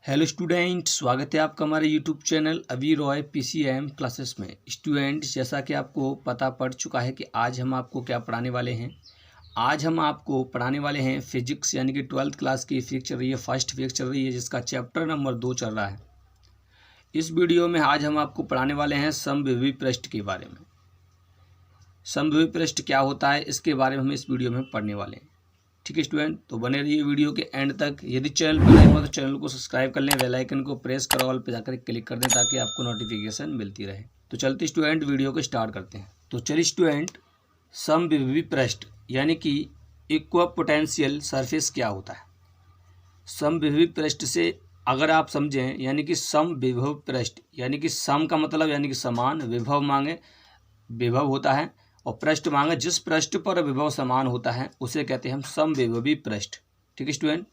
Hello student, स्वागत है आपका हमारे यूट्यूब चैनल अभी रॉय पीसीएम क्लासेस में। स्टूडेंट, जैसा कि आपको पता पड़ चुका है कि आज हम आपको क्या पढ़ाने वाले हैं। आज हम आपको पढ़ाने वाले हैं फिजिक्स, यानी कि 12th क्लास की फिजिक्स चल रही है, फर्स्ट फिजिक्स चल रही है, जिसका चैप्टर नंबर 2 चल रहा है। इस वीडियो में आज हम आपको पढ़ाने वाले हैं समविभव पृष्ठ के बारे में। समविभव पृष्ठ क्या होता है, इसके बारे में हम इस वीडियो में पढ़ने वाले हैं। ठीक है स्टूडेंट, तो बने रहिए वीडियो के एंड तक। यदि चैनल पर नए हो तो चैनल को सब्सक्राइब कर लें, बेल आइकन को प्रेस कर ऑल पे जाकर क्लिक कर दें ताकि आपको नोटिफिकेशन मिलती रहे। तो चलते स्टूडेंट वीडियो को स्टार्ट करते हैं। तो चलिए स्टूडेंट, समविभव पृष्ठ यानी कि इक्विपोटेंशियल सरफेस क्या होता है। समविभव पृष्ठ से अगर आप समझें, यानी कि समविभव पृष्ठ यानी कि सम का मतलब यानी कि समान, विभव मांगे विभव होता है और पृष्ठ मांगे जिस पृष्ठ पर विभव समान होता है उसे कहते हैं हम समविभवी पृष्ठ। ठीक है स्टूडेंट,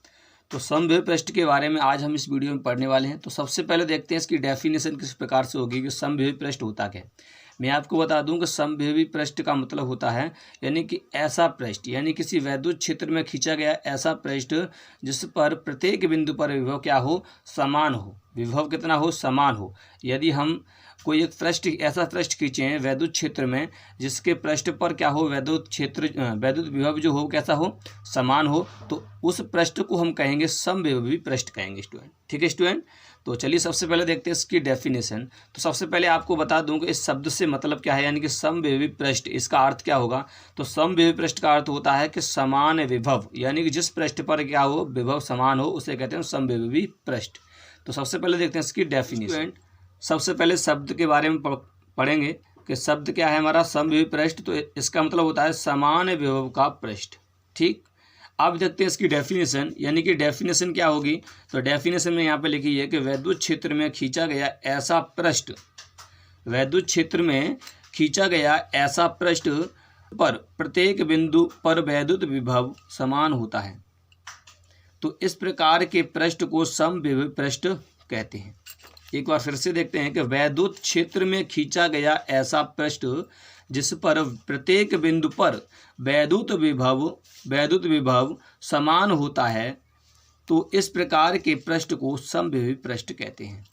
तो समविभव पृष्ठ के बारे में आज हम इस वीडियो में पढ़ने वाले हैं। तो सबसे पहले देखते हैं इसकी डेफिनेशन किस प्रकार से होगी कि समविभवी पृष्ठ होता क्या है। मैं आपको बता दूं कि समविभवी पृष्ठ का मतलब होता है यानी कि ऐसा पृष्ठ, यानी किसी वैद्युत क्षेत्र में खींचा गया ऐसा पृष्ठ जिस पर प्रत्येक बिंदु पर विभव क्या हो, समान हो। विभव कितना हो, समान हो। यदि हम कोई एक पृष्ठ, ऐसा पृष्ठ खींचे हैं वैद्युत क्षेत्र में जिसके पृष्ठ पर क्या हो, वैद्युत विभव जो हो कैसा हो, समान हो, तो उस पृष्ठ को हम कहेंगे समविभवी पृष्ठ कहेंगे स्टूडेंट। ठीक है स्टूडेंट, तो चलिए सबसे पहले देखते हैं इसकी डेफिनेशन। तो सबसे पहले आपको बता दूं कि इस शब्द से मतलब क्या है, यानी कि समविभवी पृष्ठ, इसका अर्थ क्या होगा। तो समविभवी पृष्ठ का अर्थ होता है कि समान विभव, यानी कि जिस पृष्ठ पर क्या हो, विभव समान हो, उसे कहते हैं समविभवी पृष्ठ। तो सबसे पहले देखते हैं इसकी डेफिनेशन। सबसे पहले शब्द के बारे में पढ़ेंगे कि शब्द क्या है हमारा, समविभवी पृष्ठ। तो इसका मतलब होता है समान विभव का पृष्ठ। ठीक, अब देखते हैं इसकी डेफिनेशन, यानी कि डेफिनेशन क्या होगी। तो डेफिनेशन में यहाँ पे लिखी है कि वैद्युत क्षेत्र में खींचा गया ऐसा पृष्ठ, वैद्युत क्षेत्र में खींचा गया ऐसा पृष्ठ पर प्रत्येक बिंदु पर वैद्युत विभव समान होता है, तो इस प्रकार के पृष्ठ को समविभव पृष्ठ कहते हैं। एक बार फिर से देखते हैं कि वैद्युत क्षेत्र में खींचा गया ऐसा पृष्ठ जिस पर प्रत्येक बिंदु पर वैद्युत विभव समान होता है, तो इस प्रकार के पृष्ठ को समविभव पृष्ठ कहते हैं।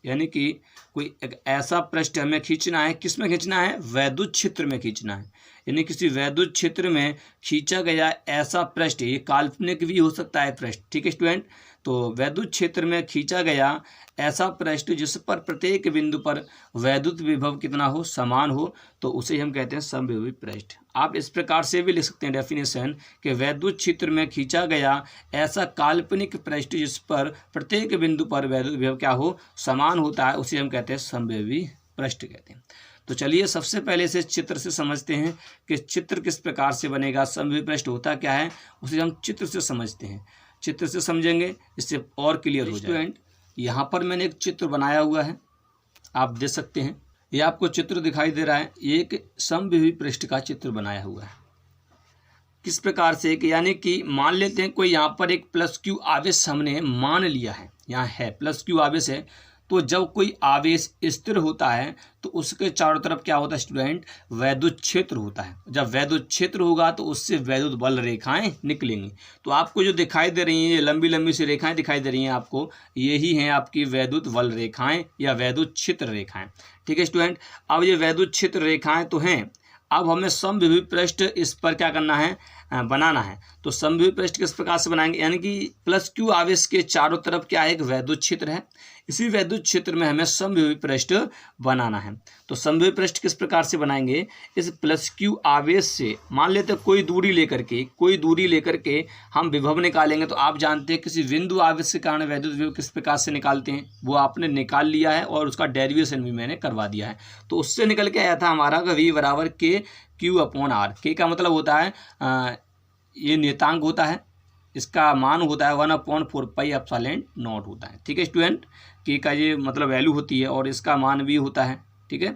यानी कि कोई एक ऐसा पृष्ठ हमें खींचना है, किस में खींचना है, वैद्युत क्षेत्र में खींचना है। यानी किसी वैद्युत क्षेत्र में खींचा गया ऐसा पृष्ठ, ये काल्पनिक भी हो सकता है पृष्ठ। ठीक है स्टूडेंट, तो वैद्युत क्षेत्र में खींचा गया ऐसा पृष्ठ जिस पर प्रत्येक बिंदु पर वैद्युत विभव कितना हो, समान हो, तो उसे हम कहते हैं समविभवी पृष्ठ। आप इस प्रकार से भी लिख सकते हैं डेफिनेशन कि वैद्युत क्षेत्र में खींचा गया ऐसा काल्पनिक पृष्ठ जिस पर प्रत्येक बिंदु पर वैद्युत विभव क्या हो, समान होता है, उसे हम कहते हैं समविभवी पृष्ठ कहते हैं। तो चलिए सबसे पहले से चित्र से समझते हैं कि चित्र किस प्रकार से बनेगा, समविभवी पृष्ठ होता क्या है, उसे हम चित्र से समझते हैं। चित्र से समझेंगे, इससे और क्लियर हो जाए। यहाँ पर मैंने एक चित्र बनाया हुआ है, आप देख सकते हैं, ये आपको चित्र दिखाई दे रहा है। ये एक समविभवी पृष्ठ का चित्र बनाया हुआ है। किस प्रकार से कि यानी कि मान लेते हैं कोई यहाँ पर एक प्लस क्यू आवेश हमने मान लिया है, यहाँ है प्लस क्यू आवेश है। तो जब कोई आवेश स्थिर होता है तो उसके चारों तरफ क्या होता है स्टूडेंट, वैद्युत क्षेत्र होता है। जब वैद्युत क्षेत्र होगा तो उससे वैद्युत बल रेखाएं निकलेंगी। तो आपको जो दिखाई दे रही हैं, ये लंबी लंबी सी रेखाएं दिखाई दे रही हैं आपको, यही हैं आपकी वैद्युत बल रेखाएं या वैद्युत क्षेत्र रेखाएं। ठीक है स्टूडेंट, अब ये वैद्युत क्षेत्र रेखाएं तो हैं, अब हमें समविभव पृष्ठ इस पर क्या करना है, बनाना है। तो समविभव पृष्ठ किस प्रकार से बनाएंगे, यानी कि प्लस क्यू आवेश के चारों तरफ क्या है, एक वैद्युत क्षेत्र है। इसी वैद्युत क्षेत्र में हमें समविभव पृष्ठ बनाना है। तो समविभव पृष्ठ किस प्रकार से बनाएंगे, इस प्लस क्यू आवेश से मान लेते हैं कोई दूरी लेकर के हम विभव निकालेंगे। तो आप जानते हैं किसी बिंदु आवेश के कारण वैद्युत विभव किस प्रकार से निकालते हैं, वो आपने निकाल लिया है और उसका डेरिवेशन भी मैंने करवा दिया है। तो उससे निकल के आया था हमारा V बराबर के क्यू अपॉन आर। के का मतलब होता है ये नियतांक होता है, इसका मान होता है 1/4 पाई एप्सिलॉन नॉट होता है। ठीक है स्टूडेंट, के का ये मतलब वैल्यू होती है और इसका मान भी होता है। ठीक है,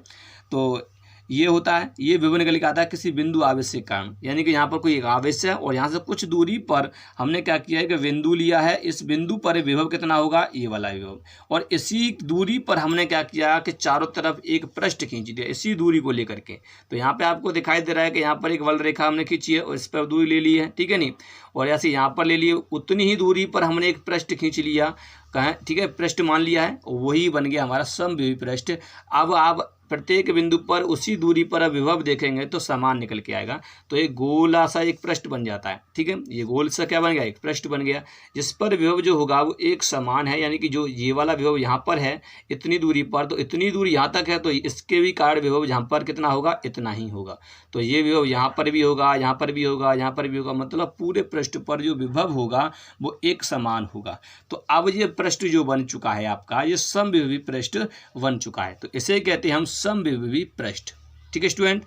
तो ये होता है, ये विभव निकल के आता है किसी बिंदु आवेश के कारण। यानी कि यहाँ पर कोई एक आवेश है और यहाँ से कुछ दूरी पर हमने क्या किया है कि बिंदु लिया है, इस बिंदु पर विभव कितना होगा, ये वाला विभव। और इसी दूरी पर हमने क्या किया कि चारों तरफ एक पृष्ठ खींच दिया इसी दूरी को लेकर के। तो यहाँ पे आपको दिखाई दे रहा है कि यहाँ पर एक वल रेखा हमने खींची है और इस पर दूरी ले ली है, ठीक है नहीं, और ऐसे यहाँ पर ले लिए, उतनी ही दूरी पर हमने एक पृष्ठ खींच लिया कहें, ठीक है, पृष्ठ मान लिया है, वही बन गया हमारा समविभव पृष्ठ। अब आप प्रत्येक बिंदु पर उसी दूरी पर विभव देखेंगे तो समान निकल के आएगा, तो एक गोला सा एक पृष्ठ बन जाता है, ठीक है। ये गोल सा क्या बन गया, एक पृष्ठ बन गया, जिस पर विभव जो होगा वो एक समान है, यानी कि जो ये वाला विभव यहाँ पर है इतनी दूरी पर, तो इतनी दूरी यहाँ तक है, तो इसके भी कारण विभव यहाँ पर कितना होगा, इतना ही होगा। तो ये विभव यहाँ पर भी होगा, यहाँ पर भी होगा, यहाँ पर भी होगा, मतलब पूरे पृष्ठ पर जो विभव होगा वो एक समान होगा। तो अब ये पृष्ठ जो बन चुका है आपका, ये समविभवी पृष्ठ बन चुका है, तो इसे कहते हैं हम समविभवी पृष्ठ। ठीक है स्टूडेंट,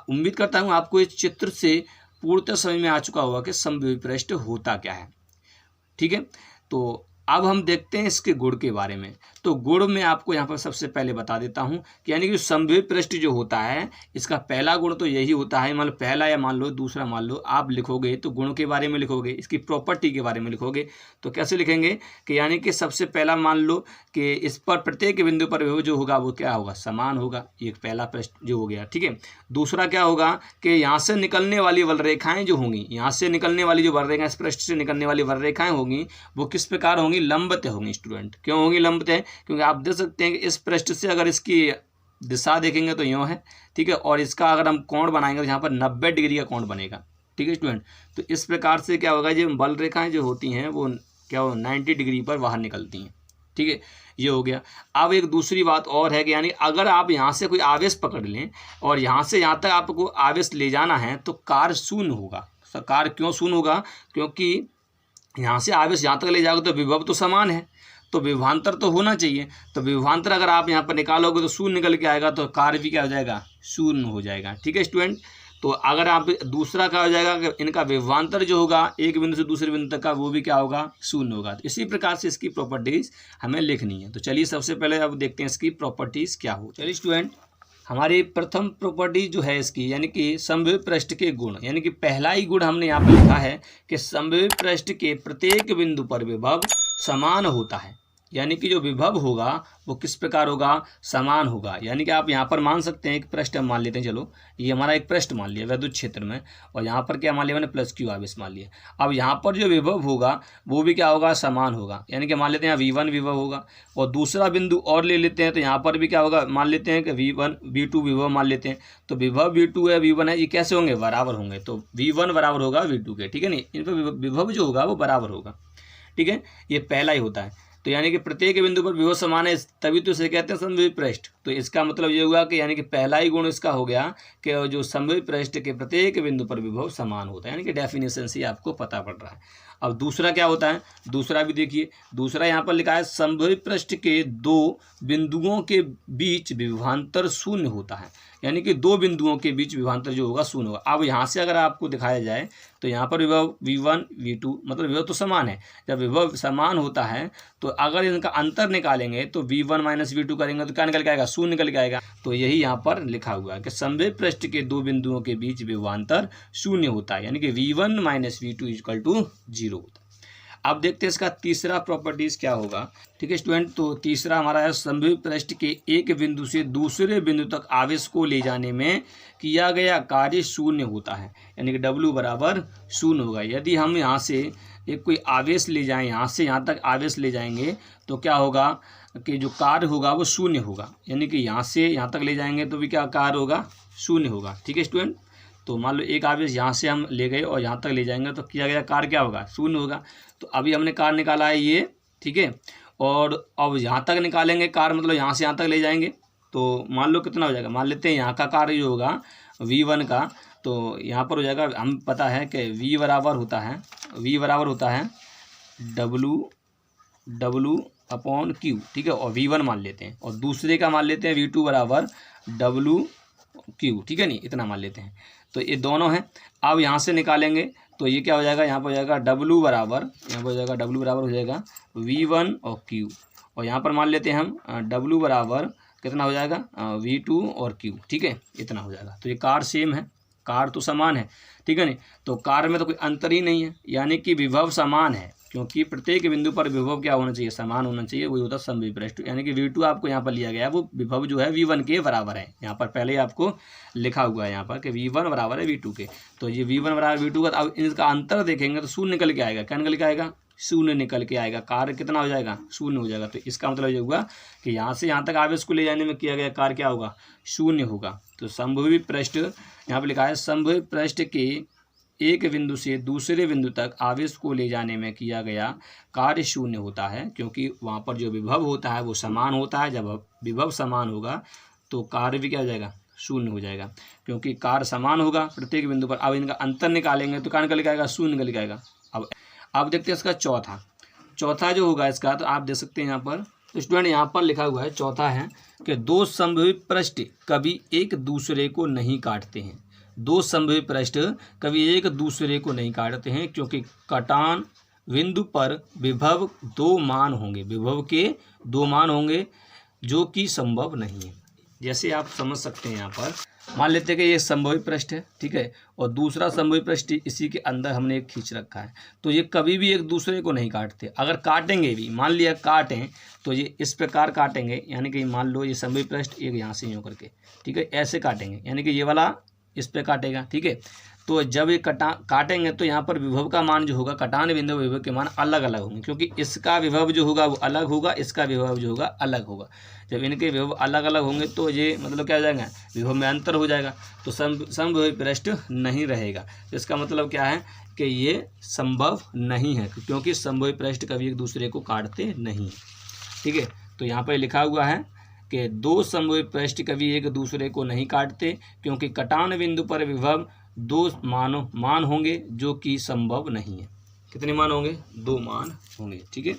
उम्मीद करता हूँ आपको इस चित्र से पूर्णतः समझ में आ चुका होगा कि समविभवी पृष्ठ होता क्या है। ठीक है, तो अब हम देखते हैं इसके गुण के बारे में। तो गुण में आपको यहाँ पर सबसे पहले बता देता हूँ कि यानी कि समविभव पृष्ठ जो होता है इसका पहला गुण तो यही होता है, मान लो पहला या मान लो दूसरा मान लो, आप लिखोगे तो गुण के बारे में लिखोगे, इसकी प्रॉपर्टी के बारे में लिखोगे। तो कैसे लिखेंगे कि यानी कि सबसे पहला मान लो कि इस पर प्रत्येक बिंदु पर विभव जो होगा वो क्या होगा, समान होगा, ये पहला पृष्ठ जो हो गया। ठीक है, दूसरा क्या होगा कि यहाँ से निकलने वाली वल रेखाएँ जो होंगी, यहाँ से निकलने वाली जो वल रेखाएँ, इस पृष्ठ से निकलने वाली वल रेखाएँ होंगी वो किस प्रकार होंगी, लंबवत होंगी। स्टूडेंट क्यों होंगी लंबवत? क्योंकि आप देख सकते हैं कि इस पृष्ठ से अगर इसकी दिशा देखेंगे तो यूँ है, ठीक है, और इसका अगर हम कोण बनाएंगे तो यहाँ पर 90 डिग्री का कोण बनेगा। ठीक है स्टूडेंट, तो इस प्रकार से क्या होगा, जो बल रेखाएं जो होती हैं वो क्या हो 90 डिग्री पर बाहर निकलती हैं। ठीक है, ये हो गया। अब एक दूसरी बात और है कि यानी अगर आप यहाँ से कोई आवेश पकड़ लें और यहाँ से यहाँ तक आपको आवेश ले जाना है तो कार्य शून्य होगा। कार्य क्यों शून्य होगा? क्योंकि यहाँ से आवेश यहाँ तक ले जाओगे तो विभव तो समान है, तो विभवांतर तो होना चाहिए। तो विभवांतर अगर आप यहाँ पर निकालोगे तो शून्य निकल के आएगा, तो कार्य भी क्या हो जाएगा, शून्य हो जाएगा। ठीक है स्टूडेंट, तो अगर आप दूसरा क्या हो जाएगा कि इनका विभवांतर जो होगा एक बिंदु से दूसरे बिंदु तक का वो भी क्या होगा, शून्य होगा। तो इसी प्रकार से इसकी प्रॉपर्टीज हमें लिखनी है। तो चलिए सबसे पहले अब देखते हैं इसकी प्रॉपर्टीज क्या हो। चलिए स्टूडेंट, हमारी प्रथम प्रॉपर्टी जो है इसकी यानी कि समविभव पृष्ठ के गुण, यानी कि पहला ही गुण हमने यहाँ पर लिखा है कि समविभव पृष्ठ के प्रत्येक बिंदु पर विभव समान होता है। यानी कि जो विभव होगा वो किस प्रकार होगा, समान होगा। यानी कि आप यहाँ पर मान सकते हैं एक पृष्ठ हम मान लेते हैं, चलो ये हमारा एक पृष्ठ मान लिया विद्युत क्षेत्र में, और यहाँ पर क्या मान लिया मैंने, प्लस क्यू आवेश मान लिया। अब यहाँ पर जो विभव होगा वो भी क्या होगा, समान होगा। यानी कि मान लेते हैं यहाँ V1 विभव होगा, और दूसरा बिंदु और ले लेते हैं तो यहाँ पर भी क्या होगा, मान लेते हैं कि V1 V2 विभव मान लेते हैं। तो विभव V2 है, V1 है, ये कैसे होंगे, बराबर होंगे। तो V1 बराबर होगा V2 के। ठीक है, नहीं इन पर विभव जो होगा वो बराबर होगा। ठीक है, ये पहला ही होता है। तो यानी कि प्रत्येक बिंदु पर विभव समान है, तभी तो इसे कहते हैं समविभव पृष्ठ। तो इसका मतलब ये हुआ कि यानी कि पहला ही गुण इसका हो गया कि जो समविभव पृष्ठ के प्रत्येक बिंदु पर विभव समान होता है, यानी कि डेफिनेशन से आपको पता पड़ रहा है। अब दूसरा क्या होता है, दूसरा भी देखिए, दूसरा यहाँ पर लिखा है समविभव पृष्ठ के दो बिंदुओं के बीच विभवांतर शून्य होता है। यानी कि दो बिंदुओं के बीच विभवांतर जो होगा शून्य होगा। अब यहाँ से अगर आपको दिखाया जाए तो यहाँ पर विभव V1 V2 मतलब विभव तो समान है। जब विभव समान होता है तो अगर इनका अंतर निकालेंगे तो V1 माइनस V2 करेंगे तो क्या निकल के आएगा, शून्य निकल के आएगा। तो यही यहाँ पर लिखा हुआ है कि समविभव पृष्ठ के दो बिंदुओं के बीच विभवांतर शून्य होता है, यानी कि V1 minus V2 equal to 0 होता है। अब देखते हैं इसका तीसरा प्रॉपर्टीज क्या होगा। ठीक है स्टूडेंट, तो तीसरा हमारा है समविभव पृष्ठ के एक बिंदु से दूसरे बिंदु तक आवेश को ले जाने में किया गया कार्य शून्य होता है, यानी कि W बराबर शून्य होगा। यदि हम यहाँ से एक कोई आवेश ले जाएं, यहाँ से यहाँ तक आवेश ले जाएंगे तो क्या होगा कि जो कार्य होगा वो शून्य होगा। यानी कि यहाँ से यहाँ तक ले जाएंगे तो भी क्या कार्य होगा, शून्य होगा। ठीक है स्टूडेंट, तो मान लो एक आवेश यहाँ से हम ले गए और यहाँ तक ले जाएंगे तो किया गया कार्य क्या होगा, शून्य होगा। तो अभी हमने कार्य निकाला है ये, ठीक है, और अब यहाँ तक निकालेंगे कार्य, मतलब यहाँ से यहाँ तक ले जाएंगे तो मान लो कितना हो जाएगा, मान लेते हैं यहाँ का कार्य जो होगा V1 का, तो यहाँ पर हो जाएगा, हम पता है कि V बराबर होता है W अपॉन Q। ठीक है, और V1 मान लेते हैं, और दूसरे का मान लेते हैं V2 बराबर WQ। ठीक है, नहीं इतना मान लेते हैं, तो ये दोनों हैं। अब यहाँ से निकालेंगे तो ये क्या हो जाएगा, यहाँ पर हो जाएगा W बराबर, यहाँ पर हो जाएगा W बराबर हो जाएगा V1 और Q, और यहाँ पर मान लेते हैं हम W बराबर कितना हो जाएगा, V2 और Q। ठीक है, इतना हो जाएगा। तो ये कार्य सेम है, कार्य तो समान है। ठीक है, नहीं तो कार्य में तो कोई अंतर ही नहीं है, यानी कि विभव समान है, क्योंकि प्रत्येक बिंदु पर विभव क्या होना चाहिए, समान होना चाहिए। वही होता है समविभव पृष्ठ, यानी कि V2 आपको यहाँ पर लिया गया है, वो विभव जो है V1 के बराबर है। यहाँ पर पहले ही आपको लिखा हुआ है यहाँ पर कि V1 बराबर है V2 के। तो ये V1 बराबर V2 का, अब इनका अंतर देखेंगे तो शून्य निकल के आएगा। क्या निकल के आएगा, शून्य निकल के आएगा, कार्य कितना हो जाएगा, शून्य हो जाएगा। तो इसका मतलब ये हुआ कि यहाँ से यहाँ तक आवेश को ले जाने में किया गया कार्य क्या होगा, शून्य होगा। तो संभवी पृष्ठ यहाँ पर लिखा है, संभवी पृष्ठ के एक बिंदु से दूसरे बिंदु तक आवेश को ले जाने में किया गया कार्य शून्य होता है, क्योंकि वहाँ पर जो विभव होता है वो समान होता है। जब विभव समान होगा तो कार्य भी क्या हो जाएगा, शून्य हो जाएगा, क्योंकि कार्य समान होगा प्रत्येक बिंदु पर। अब इनका अंतर निकालेंगे तो कार्य निकल के आएगा, शून्य निकल के आएगा। अब देखते हैं इसका चौथा जो होगा इसका, तो आप देख सकते हैं यहाँ पर, तो स्टूडेंट यहाँ पर लिखा हुआ है चौथा है कि दो संभवी पृष्ठ कभी एक दूसरे को नहीं काटते हैं। दो संभवी पृष्ठ कभी एक दूसरे को नहीं काटते हैं, क्योंकि कटान बिंदु पर विभव दो मान होंगे, विभव के दो मान होंगे, जो कि संभव नहीं है। जैसे आप समझ सकते हैं यहाँ पर मान लेते हैं कि ये संभवी पृष्ठ है, ठीक है, और दूसरा संभवी पृष्ठ इसी के अंदर हमने एक खींच रखा है। तो ये कभी भी एक दूसरे को नहीं काटते। अगर काटेंगे भी, मान लिया काटें तो ये इस प्रकार काटेंगे, यानी कि मान लो ये संभवी पृष्ठ एक यहाँ से यूँ करके, ठीक है, ऐसे काटेंगे, यानी कि ये वाला इस पे काटेगा, ठीक है। तो जब ये काटेंगे तो यहाँ पर विभव का मान जो होगा, कटान बिंदु विभव के मान अलग अलग होंगे, क्योंकि इसका विभव जो होगा वो अलग होगा, इसका विभव जो होगा अलग होगा। जब इनके विभव अलग अलग होंगे तो ये मतलब क्या हो जाएगा, विभव में अंतर हो जाएगा, तो समभवी पृष्ठ नहीं रहेगा। तो इसका मतलब क्या है कि ये संभव नहीं है, क्योंकि समभवी पृष्ठ कभी एक दूसरे को काटते नहीं, ठीक है। तो यहाँ पर लिखा हुआ है कि दो समभवी पृष्ठ कभी एक दूसरे को नहीं काटते, क्योंकि कटान बिंदु पर विभव दो मान होंगे, जो कि संभव नहीं है। कितने मान होंगे, दो मान होंगे, ठीक है।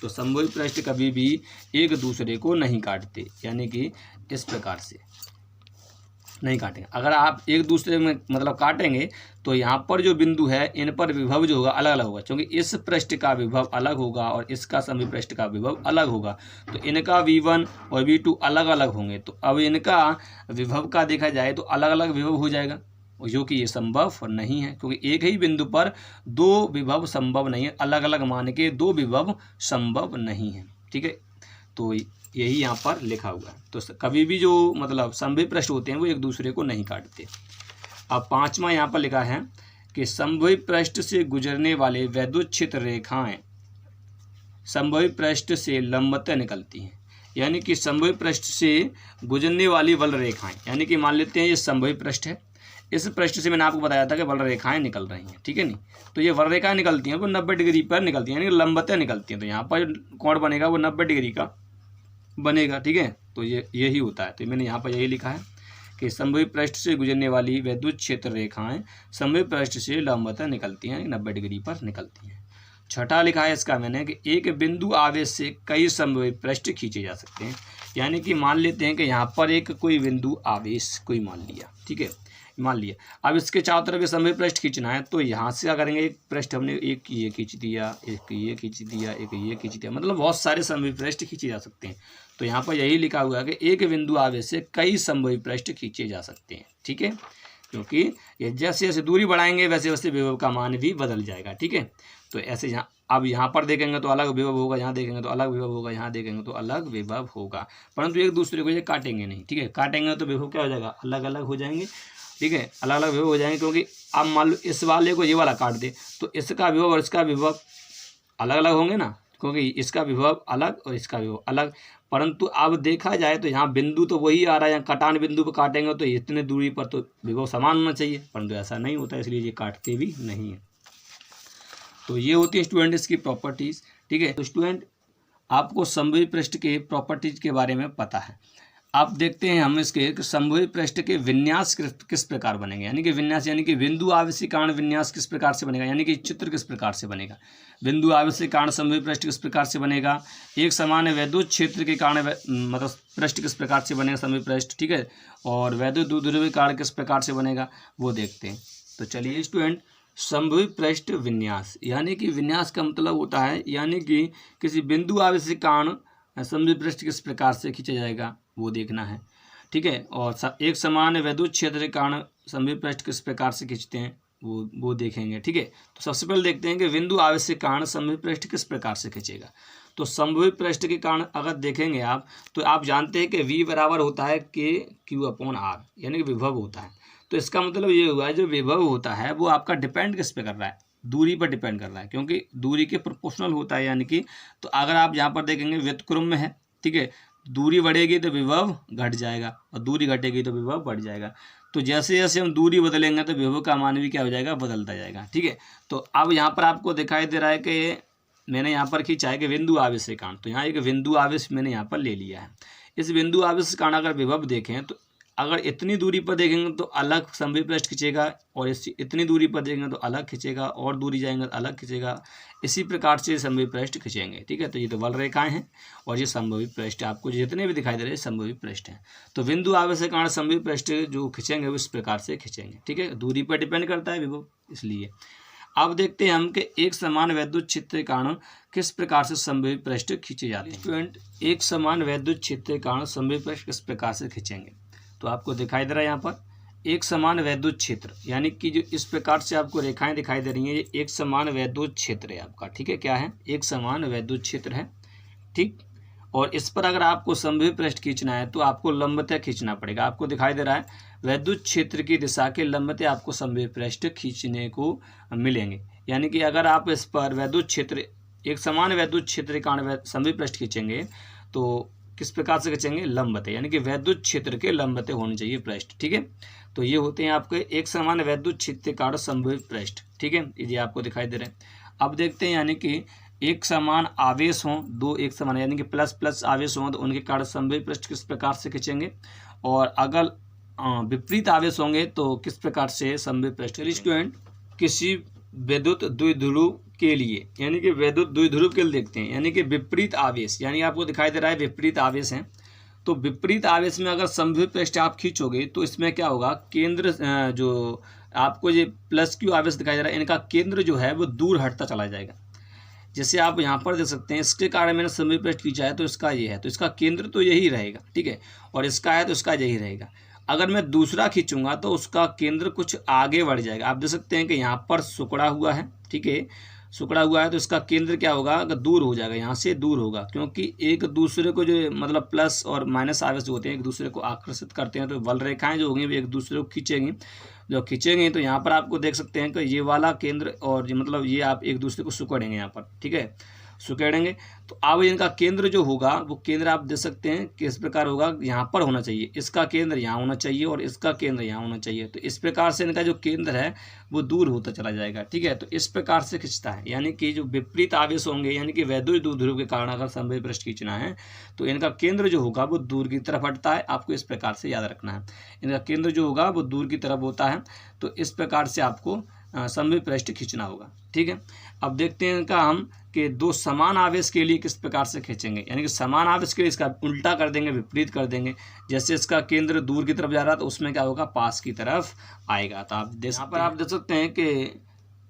तो समभवी पृष्ठ कभी भी एक दूसरे को नहीं काटते, यानी कि इस प्रकार से नहीं काटेंगे। अगर आप एक दूसरे में मतलब काटेंगे तो यहाँ पर जो बिंदु है इन पर विभव जो होगा अलग अलग होगा, क्योंकि इस पृष्ठ का विभव अलग होगा और इसका समभवी पृष्ठ का विभव अलग होगा। तो इनका V1 और V2 अलग अलग होंगे। तो अब इनका विभव का देखा जाए तो अलग अलग विभव हो जाएगा, जो कि ये संभव नहीं है, क्योंकि एक ही बिंदु पर दो विभव संभव नहीं है, अलग अलग मान के दो विभव संभव नहीं है, ठीक है। तो यही यहाँ पर लिखा हुआ है। तो कभी भी जो मतलब समभवी पृष्ठ होते हैं वो एक दूसरे को नहीं काटते। अब पांचवा यहाँ पर लिखा है कि समभवी पृष्ठ से गुजरने वाले वैद्युत क्षेत्र रेखाएं समभवी पृष्ठ से लंबवत निकलती हैं, यानी कि समभवी पृष्ठ से गुजरने वाली वल रेखाएं, यानी कि मान लेते हैं ये समभवी पृष्ठ है, इस पृष्ठ से मैंने आपको बताया था कि वल रेखाएं निकल रही हैं, ठीक है नहीं। तो ये वल रेखाएं निकलती हैं वो 90 डिग्री पर निकलती हैं, यानी लंबवत निकलती हैं। तो यहाँ पर कोण बनेगा वो 90 डिग्री का बनेगा, ठीक है। तो ये यही होता है। तो मैंने यहाँ पर यही लिखा है कि समभवी पृष्ठ से गुजरने वाली वैद्युत क्षेत्र रेखाएं समभवी पृष्ठ से लंबवत निकलती हैं, 90 डिग्री पर निकलती हैं। छठा लिखा है इसका मैंने कि एक बिंदु आवेश से कई समभवी पृष्ठ खींचे जा सकते हैं, यानी कि मान लेते हैं कि यहाँ पर एक कोई बिंदु आवेश कोई मान लिया, ठीक है, मान लिया। अब इसके चारों तरफ समभवी पृष्ठ खींचना है, तो यहाँ से क्या करेंगे, एक पृष्ठ हमने एक ये खींच दिया, एक ये खींच दिया, एक ये खींच दिया, मतलब बहुत सारे समभवी पृष्ठ खींचे जा सकते हैं। तो यहाँ पर यही लिखा हुआ है कि एक बिंदु आवेश से कई समभवी पृष्ठ खींचे जा सकते हैं, ठीक है, क्योंकि ये जैसे जैसे दूरी बढ़ाएंगे वैसे वैसे विभव का मान भी बदल जाएगा, ठीक है। तो ऐसे यहाँ अब यहाँ पर देखेंगे तो अलग विभव होगा, यहाँ देखेंगे तो अलग विभव होगा, यहाँ देखेंगे तो अलग विभव होगा, परंतु एक दूसरे को ये काटेंगे नहीं, ठीक है। काटेंगे तो विभव क्या हो जाएगा, अलग अलग हो जाएंगे, ठीक है, अलग अलग विभव हो जाएंगे। क्योंकि अब मान लो इस वाले को ये वाला काट दे तो इसका विभव और इसका विभव अलग अलग होंगे ना, क्योंकि इसका विभव अलग और इसका विभव अलग। परंतु अब देखा जाए तो यहाँ बिंदु तो वही आ रहा है, यहाँ कटान बिंदु पर काटेंगे तो इतने दूरी पर तो विभव समान होना चाहिए, परंतु ऐसा नहीं होता, इसलिए ये काटते भी नहीं है। तो ये होती है स्टूडेंट इसकी प्रॉपर्टीज़, ठीक है। तो स्टूडेंट आपको समभवी पृष्ठ के प्रॉपर्टीज के बारे में पता है। आप देखते हैं हम इसके समभवी पृष्ठ के विन्यास किस प्रकार बनेंगे, यानी कि विन्यास यानी कि बिंदु आवेश के कारण विन्यास किस प्रकार से बनेगा, यानी कि चित्र किस प्रकार से बनेगा। बिंदु आवेश के कारण समभवी पृष्ठ किस प्रकार से बनेगा, एक समान वैद्युत क्षेत्र के कारण मतलब पृष्ठ किस प्रकार से बनेगा समभवी पृष्ठ, ठीक है, और वैद्युत द्विध्रुवीय कारण किस प्रकार से बनेगा वो देखते हैं। तो चलिए स्टूडेंट, समभवी पृष्ठ विन्यास, यानी कि विन्यास का मतलब होता है यानी कि किसी बिंदु आवेश के कारण समभवी पृष्ठ किस प्रकार से खींचा जाएगा वो देखना है, ठीक है। और एक समान वैद्युत क्षेत्र के कारण समभवी पृष्ठ किस प्रकार से खींचते हैं वो देखेंगे, ठीक है। तो सबसे पहले देखते हैं कि बिंदु आवेश के कारण समभवी पृष्ठ किस प्रकार से खींचेगा। तो समभवी पृष्ठ के कारण अगर देखेंगे आप तो आप जानते हैं कि V बराबर होता है KQ/R, यानी कि विभव होता है। तो इसका मतलब ये हुआ है जो विभव होता है वो आपका डिपेंड किस पे कर रहा है, दूरी पर डिपेंड कर रहा है, क्योंकि दूरी के प्रोपोर्शनल होता है। यानी कि तो अगर आप यहाँ पर देखेंगे व्युत्क्रम में है, ठीक है, दूरी बढ़ेगी तो विभव घट जाएगा और दूरी घटेगी तो विभव बढ़ जाएगा। तो जैसे जैसे हम दूरी बदलेंगे तो विभव का मान भी क्या हो जाएगा, बदलता जाएगा, ठीक है। तो अब यहाँ पर आपको दिखाई दे रहा है कि मैंने यहाँ पर खींचा है कि बिंदु आवेश के कारण, तो यहाँ एक बिंदु आवेश मैंने यहाँ पर ले लिया है। इस बिंदु आवेश के कारण अगर विभव देखें तो अगर इतनी दूरी पर देखेंगे तो अलग समविभव पृष्ठ खींचेगा, और इतनी दूरी पर देखेंगे तो अलग खींचेगा, और दूरी जाएंगे तो अलग खींचेगा। इसी प्रकार से समविभव पृष्ठ खींचेंगे, ठीक है। तो ये तो बल रेखाएं हैं और ये समविभव पृष्ठ आपको जितने भी दिखाई दे रहे हैं समविभव पृष्ठ हैं। तो बिंदु आवेश के कारण समविभव पृष्ठ जो खींचेंगे वो इस प्रकार से खींचेंगे, ठीक है। दूरी पर डिपेंड करता है विभव, इसलिए। अब देखते हैं हम कि एक समान वैद्युत क्षेत्र के कारण किस प्रकार से समविभव पृष्ठ खींचे जाते हैं। स्टूडेंट, एक समान वैद्युत क्षेत्र के कारण समविभव पृष्ठ किस प्रकार से खींचेंगे, तो आपको दिखाई दे रहा है यहाँ पर एक समान वैद्युत क्षेत्र, यानी कि जो इस प्रकार से आपको रेखाएं दिखाई दे रही हैं, ये एक समान वैद्युत क्षेत्र है आपका, ठीक है। क्या है, एक समान वैद्युत क्षेत्र है, ठीक। और इस पर अगर आपको समविभव पृष्ठ खींचना है तो आपको लंबतः खींचना पड़ेगा। आपको दिखाई दे रहा है वैद्युत क्षेत्र की दिशा के लंबतः आपको समविभव पृष्ठ खींचने को मिलेंगे। यानी कि अगर आप इस पर वैद्युत क्षेत्र, एक समान वैद्युत क्षेत्र के कारण समविभव पृष्ठ खींचेंगे तो किस प्रकार से खींचेंगे, लंबतः, यानी कि वैद्युत क्षेत्र के लंबतः होने चाहिए पृष्ठ, ठीक है। तो ये होते हैं आपके एक समान वैद्युत क्षेत्र के कारण समविभव पृष्ठ, ठीक है। ये आपको दिखाई दे रहे हैं। अब देखते हैं, यानी कि एक समान आवेश हों, दो एक समान यानी कि प्लस प्लस आवेश हों तो उनके कारण समविभव पृष्ठ किस प्रकार से खींचेंगे, और अगर विपरीत आवेश होंगे तो किस प्रकार से समविभव पृष्ठ। स्टूडेंट, किसी विद्युत द्विध्रुव के लिए, यानी कि विद्युत द्विध्रुव के लिए देखते हैं, यानी कि विपरीत आवेश, यानी आपको दिखाई दे रहा है विपरीत आवेश है। तो विपरीत आवेश में अगर समविभव पृष्ठ आप खींचोगे तो इसमें क्या होगा, केंद्र जो आपको ये प्लस क्यू आवेश दिखाई दे रहा है, इनका केंद्र जो है वो दूर हटता चला जाएगा। जैसे आप यहाँ पर देख सकते हैं, इसके कारण मैंने समविभव पृष्ठ खींचा है तो इसका ये है, तो इसका केंद्र तो यही रहेगा, ठीक है, और इसका है तो इसका यही रहेगा। अगर मैं दूसरा खींचूंगा तो उसका केंद्र कुछ आगे बढ़ जाएगा। आप देख सकते हैं कि यहाँ पर सिकुड़ा हुआ है, ठीक है, सिकुड़ा हुआ है, तो इसका केंद्र क्या होगा, अगर दूर हो जाएगा, यहाँ से दूर होगा, क्योंकि एक दूसरे को जो मतलब प्लस और माइनस आवेश जो होते हैं एक दूसरे को आकर्षित करते हैं। तो बल रेखाएं जो होंगी वो एक दूसरे को खींचेंगी, जो खींचेंगे तो यहाँ पर आपको देख सकते हैं कि ये वाला केंद्र और मतलब ये आप एक दूसरे को सुकड़ेंगे यहाँ पर, ठीक है, सुकेड़ेंगे। तो अब इनका केंद्र जो होगा वो केंद्र आप देख सकते हैं किस प्रकार होगा, यहाँ पर होना चाहिए, इसका केंद्र यहाँ होना चाहिए और इसका केंद्र यहाँ होना चाहिए। तो इस प्रकार से इनका जो केंद्र है वो दूर होता चला जाएगा, ठीक है। तो इस प्रकार से खींचता है, यानी कि जो विपरीत आवेश होंगे, यानी कि वैद्युत द्विध्रुव के कारण अगर समविभव पृष्ठ खींचना है तो इनका केंद्र जो होगा वो दूर की तरफ हटता है। आपको इस प्रकार से याद रखना है, इनका केंद्र जो होगा वो दूर की तरफ होता है। तो इस प्रकार से आपको समविभव पृष्ठ खींचना होगा, ठीक है। अब देखते हैं इनका हम कि दो समान आवेश के लिए किस प्रकार से खींचेंगे, यानी कि समान आवेश के लिए इसका उल्टा कर देंगे, विपरीत कर देंगे। जैसे इसका केंद्र दूर की तरफ जा रहा है तो उसमें क्या होगा, पास की तरफ आएगा। तो आप यहाँ पर आप देख सकते हैं कि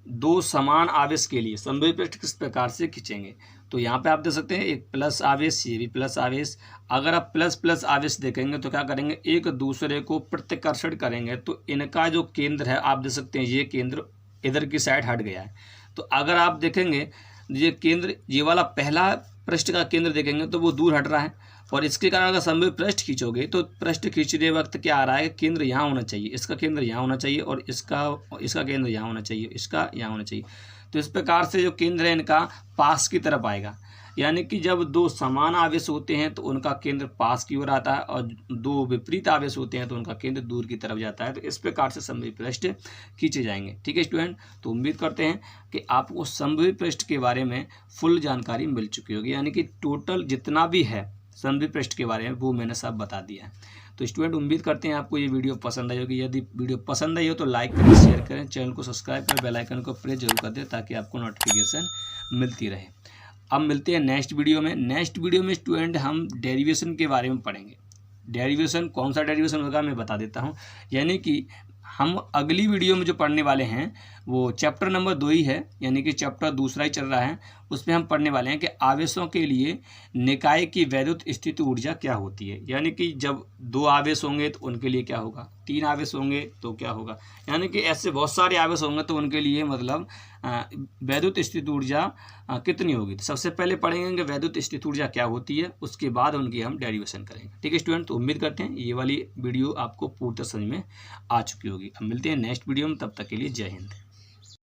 दो समान आवेश के लिए समविभव पृष्ठ किस प्रकार से खींचेंगे। तो यहाँ पे आप देख सकते हैं एक प्लस आवेश, ये भी प्लस आवेश। अगर आप प्लस प्लस आवेश देखेंगे तो क्या करेंगे, एक दूसरे को प्रतिकर्षण करेंगे, तो इनका जो केंद्र है आप देख सकते हैं ये केंद्र इधर की साइड हट गया है। तो अगर आप देखेंगे ये केंद्र, ये वाला पहला पृष्ठ का केंद्र देखेंगे तो वो दूर हट रहा है, और इसके कारण अगर समविभव पृष्ठ खींचोगे तो पृष्ठ खींचते वक्त क्या आ रहा है, केंद्र यहाँ होना चाहिए, इसका केंद्र यहाँ होना चाहिए और इसका केंद्र यहाँ होना चाहिए, इसका यहाँ होना चाहिए। तो इस प्रकार से जो केंद्र है इनका पास की तरफ आएगा। यानी कि जब दो समान आवेश होते हैं तो उनका केंद्र पास की ओर आता है, और दो विपरीत आवेश होते हैं तो उनका केंद्र दूर की तरफ जाता है। तो इस प्रकार से समविभव पृष्ठ खींचे जाएंगे, ठीक है स्टूडेंट। तो उम्मीद करते हैं कि आपको समविभव पृष्ठ के बारे में फुल जानकारी मिल चुकी होगी, यानी कि टोटल जितना भी है समविभव पृष्ठ के बारे में वो मैंने सब बता दिया है। तो स्टूडेंट उम्मीद करते हैं आपको ये वीडियो पसंद आई होगी। यदि वीडियो पसंद आई हो तो लाइक करें, शेयर करें, चैनल को सब्सक्राइब करें, बेल आइकन को प्रेस जरूर कर दें ताकि आपको नोटिफिकेशन मिलती रहे। अब मिलते हैं नेक्स्ट वीडियो में। नेक्स्ट वीडियो में स्टूडेंट हम डेरिवेशन के बारे में पढ़ेंगे। डेरिवेशन कौन सा डेरिवेशन होगा मैं बता देता हूँ। यानी कि हम अगली वीडियो में जो पढ़ने वाले हैं वो चैप्टर नंबर 2 ही है, यानी कि चैप्टर दूसरा ही चल रहा है। उसमें हम पढ़ने वाले हैं कि आवेशों के लिए निकाय की वैद्युत स्थिति ऊर्जा क्या होती है। यानी कि जब 2 आवेश होंगे तो उनके लिए क्या होगा, 3 आवेश होंगे तो क्या होगा, यानी कि ऐसे बहुत सारे आवेश होंगे तो उनके लिए मतलब वैद्युत स्थिति ऊर्जा कितनी होगी। तो सबसे पहले पढ़ेंगे कि वैद्युत स्थिति ऊर्जा क्या होती है, उसके बाद उनकी हम डेरिवेशन करेंगे, ठीक है स्टूडेंट। तो उम्मीद करते हैं ये वाली वीडियो आपको पूरी समझ में आ चुकी होगी। अब मिलते हैं नेक्स्ट वीडियो में, तब तक के लिए जय हिंद।